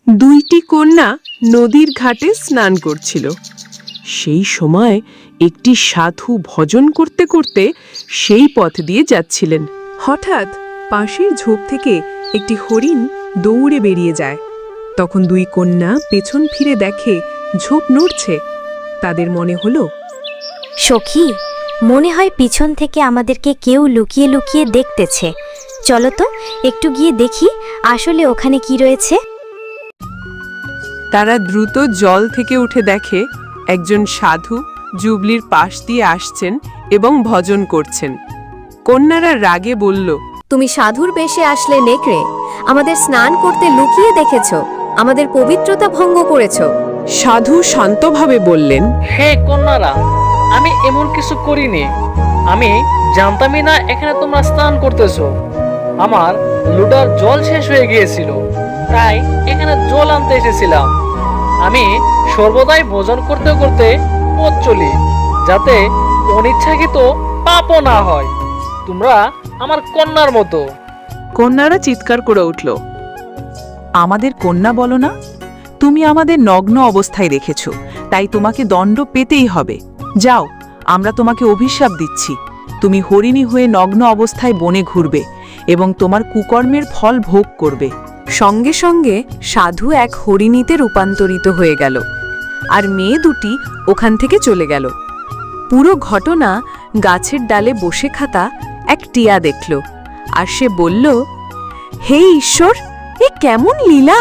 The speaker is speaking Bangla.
দুইটি কন্যা নদীর ঘাটে স্নান করছিল। সেই সময় একটি সাধু ভজন করতে করতে সেই পথ দিয়ে যাচ্ছিলেন। হঠাৎ পাশের ঝোপ থেকে একটি হরিণ দৌড়ে বেরিয়ে যায়। তখন দুই কন্যা পেছন ফিরে দেখে ঝোপ নড়ছে। তাদের মনে হলো, সখী, মনে হয় পিছন থেকে আমাদেরকে কেউ লুকিয়ে লুকিয়ে দেখতেছে। চলো তো একটু গিয়ে দেখি আসলে ওখানে কি রয়েছে। তারা দ্রুত জল থেকে উঠে দেখে একজন সাধু জুবলির পাশ দিয়ে আসছেন এবং ভজন করছেন। কন্যারা রাগে বলল, তুমি সাধুর বেশে আসলে নেকড়ে, আমাদের স্নান করতে লুকিয়ে দেখেছো, আমাদের পবিত্রতা ভঙ্গ করেছো। সাধু শান্তভাবে বললেন, হে কন্যারা, আমি এমন কিছু করিনি। আমি জানতামই না এখানে তোমরা স্নান করতেছো। আমার লুটার জল শেষ হয়ে গিয়েছিল, তাই এখানে জল আনতে এসেছিলাম। আমি সর্বদাই ভোজন করতে করতে পথ চলি, যাতে অনিচ্ছাকৃত পাপও না হয়। তোমরা আমার কন্যার মতো। কন্যারা চিৎকার করে উঠল, আমাদের কন্যা বলো না? তুমি আমাদের নগ্ন অবস্থায় রেখেছ, তাই তোমাকে দণ্ড পেতেই হবে। যাও, আমরা তোমাকে অভিশাপ দিচ্ছি। তুমি হরিণী হয়ে নগ্ন অবস্থায় বনে ঘুরবে এবং তোমার কুকর্মের ফল ভোগ করবে। সঙ্গে সঙ্গে সাধু এক হরিণীতে রূপান্তরিত হয়ে গেল, আর মেয়ে দুটি ওখান থেকে চলে গেল। পুরো ঘটনা গাছের ডালে বসে খাতা এক টিয়া দেখল, আর সে বলল, হে ঈশ্বর, এ কেমন লীলা!